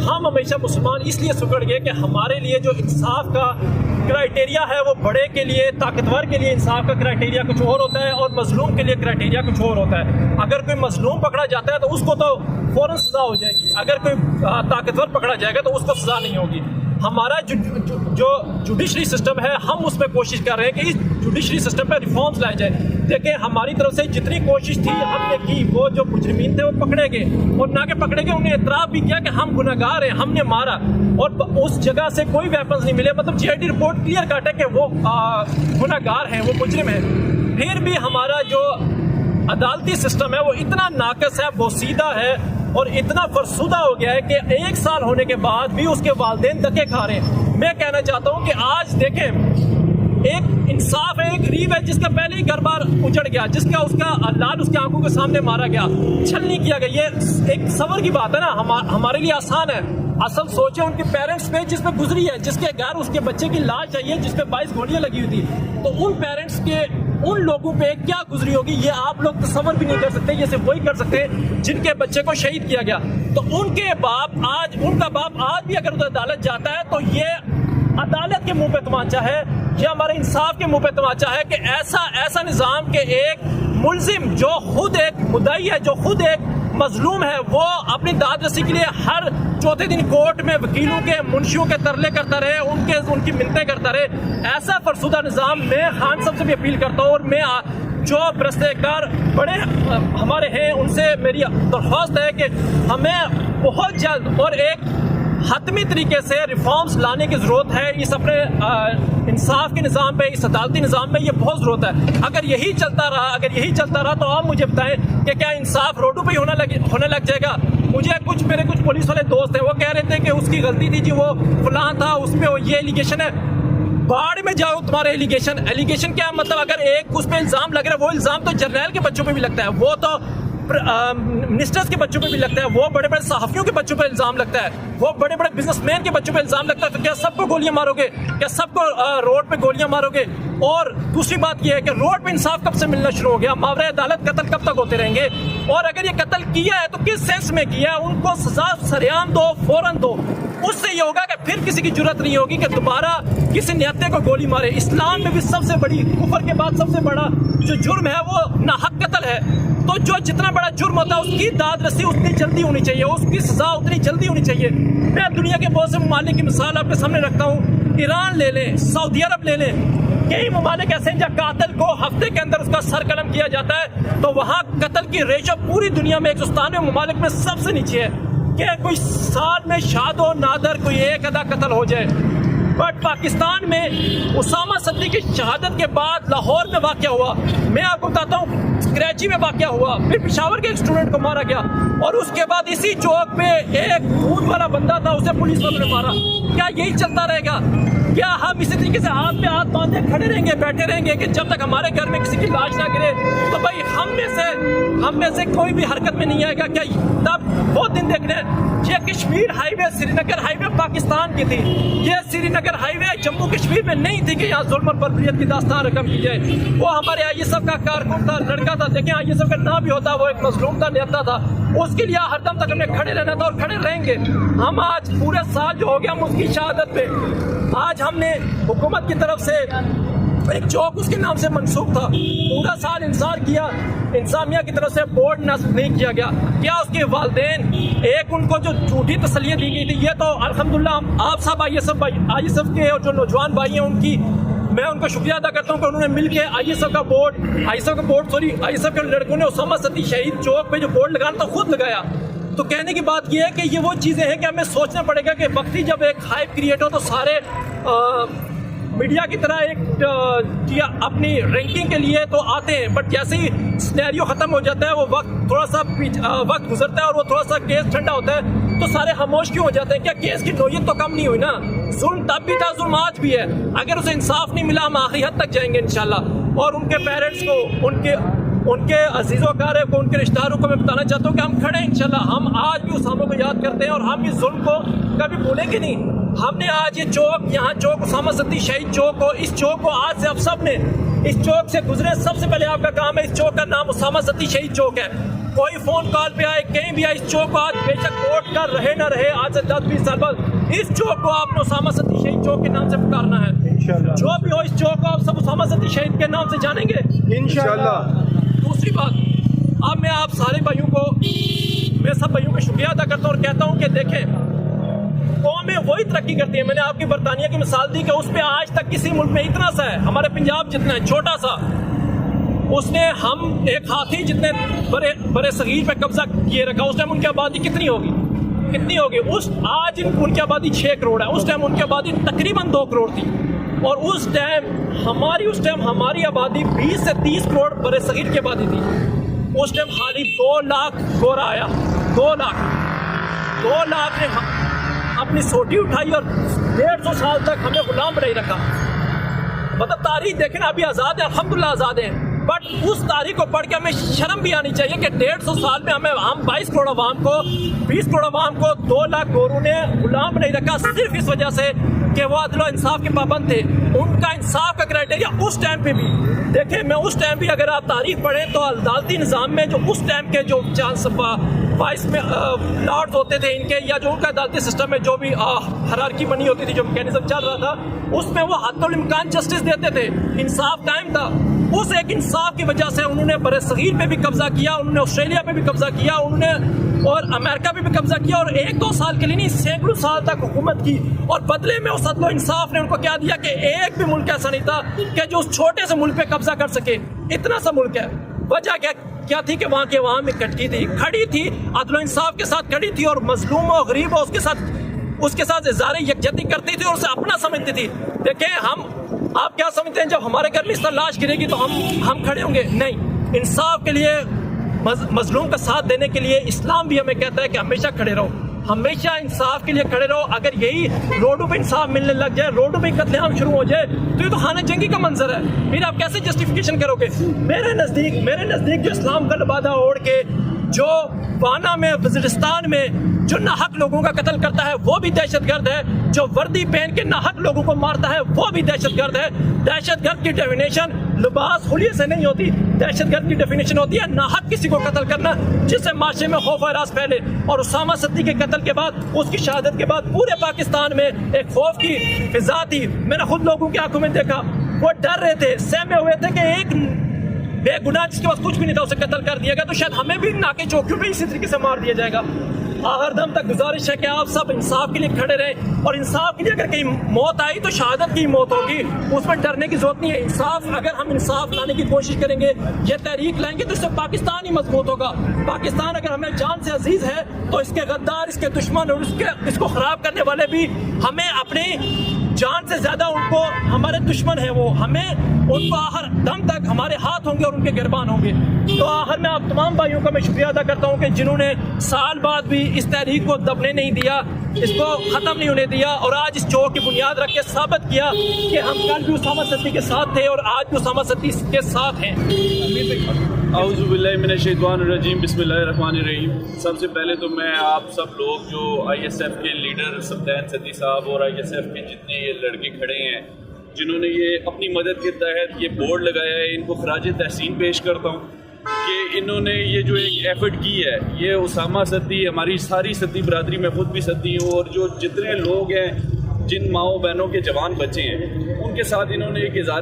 ہم ہمیشہ مسلمان اس لیے سکڑ گئے کہ ہمارے لیے جو انصاف کا کرائٹیریا ہے وہ بڑے کے لیے، طاقتور کے لیے انصاف کا کرائٹیریا کچھ اور ہوتا ہے اور مظلوم کے لیے کرائٹیریا کچھ اور ہوتا ہے۔ اگر کوئی مظلوم پکڑا جاتا ہے تو اس کو تو فوراً سزا ہو جائے گی، اگر کوئی طاقتور پکڑا جائے گا تو اس کو سزا نہیں ہوگی۔ ہمارا جو جوڈیشری سسٹم ہے، ہم اس میں کوشش کر رہے ہیں کہ اس جوڈیشری سسٹم پہ ریفارمز لائے جائیں۔ دیکھیں ہماری طرف سے جتنی کوشش تھی ہم نے کی، وہ جو مجرمین تھے وہ پکڑے گئے، اور نہ کہ پکڑے گئے، انہیں اعتراف بھی کیا کہ ہم گناہگار ہیں، ہم نے مارا، اور اس جگہ سے کوئی ویپنز نہیں ملے۔ مطلب GID رپورٹ کلیئر کٹ ہے کہ وہ گناہگار ہیں، وہ مجرم ہیں۔ پھر بھی ہمارا جو عدالتی سسٹم ہے وہ اتنا ناقص ہے، بوسیدہ ہے، اور اتنا فرسودہ ہو گیا ہے کہ 1 سال ہونے کے بعد بھی اس کے والدین دھکے کھا رہے ہیں۔ میں کہنا چاہتا ہوں کہ آج دیکھیں، ایک انصاف ہے، ایک غریب ہے جس کا پہلے ہی گھر بار اجڑ گیا، جس کا اس کا لال اس کی آنکھوں کے سامنے مارا گیا، چھلنی کیا گیا۔ یہ ایک صبر کی بات ہے نا، ہمارے لیے آسان ہے۔ اصل سوچیں ان کے پیرنٹس پہ جس پہ گزری ہے، جس کے گھر اس کے بچے کی لاش چاہیے، جس پہ 22 گولیاں لگی ہوئی تھی، تو ان پیرنٹس کے ان لوگوں پہ کیا گزری ہوگی یہ آپ لوگ تصور بھی نہیں کر سکتے۔ یہ صرف وہی کر سکتے ہیں جن کے بچے کو شہید کیا گیا۔ تو ان کے باپ آج، ان کا باپ آج بھی اگر عدالت جاتا ہے تو یہ عدالت کے منہ پہ تمانچہ ہے، یہ ہمارے انصاف کے منہ پہ تمانچہ ہے کہ ایسا نظام کہ ایک ملزم جو خود ایک مدعی ہے، جو خود ایک مظلوم ہے، وہ اپنی داد رسی کے لیے ہر چوتھے دن کورٹ میں وکیلوں کے، منشیوں کے ترلے کرتا رہے، ان کی منتیں کرتا رہے۔ ایسا فرسودہ نظام میں خان صاحب سے بھی اپیل کرتا ہوں، اور میں جو برستے کار بڑے ہمارے ہیں ان سے میری درخواست ہے کہ ہمیں بہت جلد اور ایک حتمی طریقے سے ریفارمز لانے کی ضرورت ہے اس اپنے انصاف کے نظام پہ، اس عدالتی نظام میں، یہ بہت ضرورت ہے۔ اگر یہی چلتا رہا تو آپ مجھے بتائیں کہ کیا انصاف روڈوں پہ ہی ہونے لگ جائے گا؟ میرے کچھ پولیس والے دوست ہیں، وہ کہہ رہے تھے کہ اس کی غلطی تھی جی، وہ فلاں تھا، اس پہ یہ ایلیگیشن ہے۔ باڑ میں جاؤ تمہارے ایلیگیشن کیا مطلب؟ اگر ایک اس پہ الزام لگ رہا ہے، وہ الزام تو جرنیل کے بچوں پہ بھی لگتا ہے، وہ تو منسٹرز کے بچوں پہ بھی لگتا ہے، وہ بڑے بڑے صحافیوں کے بچوں پہ الزام لگتا ہے، وہ بڑے بڑے بزنس مین کے بچوں پہ الزام لگتا ہے۔ تو کیا سب کو گولیاں مارو گے؟ کیا سب کو روڈ پہ گولیاں مارو گے؟ اور دوسری بات یہ ہے کہ روڈ پہ انصاف کب سے ملنا شروع ہو گیا؟ ماورا عدالت قتل کب تک ہوتے رہیں گے؟ اور اگر یہ قتل کیا ہے تو کس سینس میں کیا ہے؟ ان کو سزا سریعان دو، فوراً دو۔ اس سے یہ ہوگا کہ پھر کسی کی جرات نہیں ہوگی کہ دوبارہ کسی نہتے کو گولی مارے۔ اسلام میں بھی سب سے بڑی، کفر کے بعد سب سے بڑا جو جرم ہے وہ ناحق قتل ہے۔ تو جو جتنا بڑا جرم ہوتا ہے اس کی داد رسی اتنی جلدی ہونی چاہیے، اس کی سزا اتنی جلدی ہونی چاہیے۔ میں دنیا کے بہت سے ممالک کی مثال آپ کے سامنے رکھتا ہوں، ایران لے لیں، سعودی عرب لے لیں، کئی ممالک ایسے ہیں جہاں قاتل کو ہفتے کے اندر اس کا سر قلم کیا جاتا ہے۔ تو وہاں قتل کی ریشو پوری دنیا میں 197 ممالک میں سب سے نیچے ہے کہ کوئی سال میں شاد و نادر کوئی ایک آدھا قتل ہو جائے۔ بٹ پاکستان میں اسامہ صدیقی کی شہادت کے بعد لاہور میں واقعہ ہوا، میں آپ کو بتاتا ہوں کراچی میں واقعہ ہوا، پھر پشاور کے ایک اسٹوڈنٹ کو مارا گیا، اور اس کے بعد اسی چوک پہ ایک دودھ والا بندہ تھا، اسے پولیس والوں نے مارا۔ کیا یہی چلتا رہے گا؟ کیا ہم اسی طریقے سے ہاتھ پہ ہاتھ باندھے کھڑے رہیں گے، بیٹھے رہیں گے کہ جب تک ہمارے گھر میں کسی کی لاش نہ گرے؟ تو بھائی ہم میں سے کوئی بھی حرکت میں نہیں آئے گا۔ کیا تب بہت دن دیکھنے، یہ کشمیر ہائی وے، سری نگر ہائی وے پاکستان کی تھی، یہ سری نگر ہائی وے جموں کشمیر میں نہیں تھی کہ یہاں ظلم اور بربریت کی داستان رقم کی جائے۔ وہ ہمارے ISF کا کارکن تھا، لڑکا تھا، دیکھیں ISF کا نام بھی ہوتا، وہ ایک مظلوم تھا، نیتا تھا، اس کے لیے ہر دم تک ہمیں کھڑے رہنا تھا اور کھڑے رہیں گے۔ ہم آج پورے سال جو ہو گیا ہم اس کی شہادت پہ، آج ہم نے حکومت کی طرف سے ایک چوک اس کے نام سے منسوخ تھا، پورا سال انتظار کیا، انتظامیہ کی طرف سے بورڈ نصب نہیں کیا گیا۔ کیا اس کے والدین، ایک ان کو جو جھوٹی تسلیاں دی گئی تھی، یہ تو الحمدللہ آپ سب ISF کے اور جو نوجوان بھائی ہیں میں ان کو شکریہ ادا کرتا ہوں کہ انہوں نے مل کے ISF کے لڑکوں نے اسامہ صدیقی شہید چوک پہ جو بورڈ لگانا تھا خود لگایا۔ تو کہنے کی بات یہ ہے کہ یہ وہ چیزیں ہیں کہ ہمیں سوچنا پڑے گا کہ وقتی جب ایک ہائپ کریٹ ہو تو سارے میڈیا کی طرح ایک اپنی رینکنگ کے لیے تو آتے ہیں، بٹ جیسے ہی سینیریو ختم ہو جاتا ہے، وہ تھوڑا سا وقت گزرتا ہے اور وہ تھوڑا سا کیس ٹھنڈا ہوتا ہے تو سارے خاموش کیوں ہو جاتے ہیں؟ کیا کیس کی نوعیت تو کم نہیں ہوئی نا؟ ظلم تب بھی تھا، ظلم آج بھی ہے۔ اگر اسے انصاف نہیں ملا ہم آخری حد تک جائیں گے انشاءاللہ۔ اور ان کے پیرنٹس کو، ان کے عزیز و اقارب کو، ان کے رشتہ داروں کو میں بتانا چاہتا ہوں کہ ہم کھڑے ہیں انشاءاللہ۔ ہم آج بھی اسامہ کو یاد کرتے ہیں اور ہم اس ظلم کو کبھی بھولیں گے نہیں۔ ہم نے آج یہ چوک، یہاں چوک اسامہ صدیقی شہید چوک کو، اس چوک کو آج سے آپ سب نے اس چوک سے گزرے، سب سے پہلے آپ کا کام ہے، اس چوک کا نام اسامہ صدیقی شہید چوک ہے۔ کوئی فون کال پہ آئے کہیں بھی آئے، اس چوک کو آج بے شک ووٹ کر رہے نہ رہے، آج سے 10-20 سال بعد اس چوک کو آپ نے اسامہ صدی شہید چوک کے نام سے پکارنا ہے انشاءاللہ۔ جو بھی ہو اس چوک کو آپ سب اسامہ صدی شہید کے نام سے جانیں گے انشاءاللہ۔ دوسری بات، اب میں آپ سارے بھائیوں کو، میں سب بھائیوں کا شکریہ ادا کرتا ہوں اور کہتا ہوں کہ دیکھیں قومیں وہی ترقی کرتی ہیں۔ میں نے آپ کی برطانیہ کی مثال دی کہ اس پہ آج تک کسی ملک میں اتنا سا ہے، ہمارے پنجاب جتنا ہے چھوٹا سا، اس نے ہم ایک ہاتھی جتنے بڑے صغیر پہ قبضہ کیے رکھا، اس ٹائم ان کی آبادی کتنی ہوگی؟ آج ان کی آبادی 6 کروڑ ہے، اس ٹائم ان کی آبادی تقریباً 2 کروڑ تھی، اور اس ٹائم ہماری آبادی 20 سے 30 کروڑ بڑے صغیر کی آبادی تھی۔ اس ٹائم خالی 2 لاکھ گورا آیا، 2 لاکھ نے اپنی سوٹی اٹھائی اور 150 سال تک ہمیں غلام بنائی رکھا۔ مطلب تاریخ دیکھیں نا، ابھی آزاد ہے، الحمدللہ آزاد ہیں، بٹ اس تاریخ کو پڑھ کے ہمیں شرم بھی آنی چاہیے کہ 150 سال میں ہم 22 کروڑ عوام کو 20 کروڑ عوام کو 2 لاکھ گوروں نے غلام نہیں رکھا، صرف اس وجہ سے کہ وہ عدل و انصاف کے پابند تھے۔ ان کا انصاف کا کرائٹیریا اس ٹائم پہ بھی دیکھیں، میں اس ٹائم بھی اگر آپ تاریخ پڑھیں تو عدالتی نظام میں جو اس ٹائم کے جو چانس وائس میں لارڈز ہوتے تھے ان کے، یا جو ان کا عدالتی سسٹم میں جو بھی ہرارکی بنی ہوتی تھی، جو میکینزم چل رہا تھا، اس میں وہ حد الامکان جسٹس دیتے تھے، انصاف قائم تھا۔ اس ایک انصاف کی وجہ سے انہوں نے برے صغیر پہ بھی قبضہ کیا، انہوں نے آسٹریلیا پہ بھی قبضہ کیا، انہوں نے اور امریکہ پہ بھی قبضہ کیا، اور 1-2 سال کے لیے نہیں، سینکڑوں سال تک حکومت کی، اور بدلے میں اس عدل و انصاف نے ان کو کیا دیا کہ ایک بھی ملک ایسا نہیں تھا کہ جو اس چھوٹے سے ملک پہ قبضہ کر سکے۔ اتنا سا ملک ہے، وجہ کیا تھی کہ وہاں کے عوام میں کٹکی تھی، کھڑی تھی، عدل و انصاف کے ساتھ کھڑی تھی، اور مظلوم و غریب اس کے ساتھ اظہار یکجہتی کرتی تھی اور اسے اپنا سمجھتی تھی۔ دیکھیں آپ کیا سمجھتے ہیں جب ہمارے گھر میں اس طرح لاش گرے گی تو ہم کھڑے ہوں گے؟ نہیں، انصاف کے لیے، مظلوم کا ساتھ دینے کے لیے اسلام بھی ہمیں کہتا ہے کہ ہمیشہ کھڑے رہو، ہمیشہ انصاف کے لیے کھڑے رہو۔ اگر یہی روڈوں پہ انصاف ملنے لگ جائے، روڈوں پہ قتل عام شروع ہو جائے تو یہ تو خانہ جنگی کا منظر ہے، پھر آپ کیسے جسٹیفیکیشن کرو گے؟ میرے نزدیک جو اسلام کا لبادہ اوڑھ کے جو وانا میں، وزیرستان میں جو ناحق لوگوں کا قتل کرتا ہے وہ بھی دہشت گرد ہے، جو وردی پہن کے ناحق لوگوں کو مارتا ہے وہ بھی دہشت گرد ہے۔ دہشت گرد کی ڈیفینیشن لباس خلیے سے نہیں ہوتی، دہشت گرد کی ڈیفینیشن ہوتی ہے ناحق کسی کو قتل کرنا جس سے معاشرے میں خوف و ہراس پھیلے۔ اور اسامہ صدی کے قتل کے بعد، اس کی شہادت کے بعد پورے پاکستان میں ایک خوف کی فضا تھی۔ میں نے خود لوگوں کی آنکھوں میں دیکھا، وہ ڈر رہے تھے، سہمے ہوئے تھے کہ ایک بے گناہ جس کے پاس کچھ بھی نہیں تھا اسے قتل کر دیا گیا تو شاید ہمیں بھی ناکے چوکیوں پہ اسی طریقے سے مار دیا جائے گا۔ آخر دم تک گزارش ہے کہ آپ سب انصاف کے لیے کھڑے رہیں، اور انصاف کے لیے اگر کہیں موت آئی تو شہادت کی موت ہوگی، اس میں ڈرنے کی ضرورت نہیں ہے۔ اگر ہم انصاف لانے کی کوشش کریں گے، یہ تحریک لائیں گے تو اس سے پاکستان ہی مضبوط ہوگا۔ پاکستان اگر ہمیں جان سے عزیز ہے تو اس کے غدار، اس کے دشمن اور اس کو خراب کرنے والے بھی ہمیں اپنی جان سے زیادہ ہمارے دشمن ہیں، وہ ہمیں ان کو آخر دم تک ہمارے ہاتھ ہوں گے اور ان کے گربان ہوں گے۔ تو آخر میں آپ تمام بھائیوں کا میں شکریہ ادا کرتا ہوں کہ جنہوں نے سال بعد بھی اس تحریک کو دبنے نہیں دیا، اس کو ختم نہیں ہونے دیا، اور آج اس چوک کی بنیاد رکھ کے ثابت کیا کہ ہم کل بھی اسامہ صدی کے ساتھ تھے اور آج بھی اسامہ صدی کے ساتھ ہیں۔ اعوذ باللہ من الشیطان الرجیم، بسم اللہ الرحمن الرحیم۔ سب سے پہلے تو میں آپ سب لوگ جو ISF کے لیڈر سلطان صدی صاحب اور ISF کے جتنے یہ لڑکے کھڑے ہیں جنہوں نے یہ اپنی مدد کے تحت یہ بورڈ لگایا ہے، ان کو خراج تحسین پیش کرتا ہوں کہ انہوں نے یہ جو ایک ایفرٹ کی ہے، یہ اسامہ صدی، ہماری ساری صدی برادری، میں خود بھی صدی ہوں، اور جو جتنے لوگ ہیں جن ماؤں بہنوں کے جوان بچے ہیں ان کے ساتھ انہوں نے ایک اظہار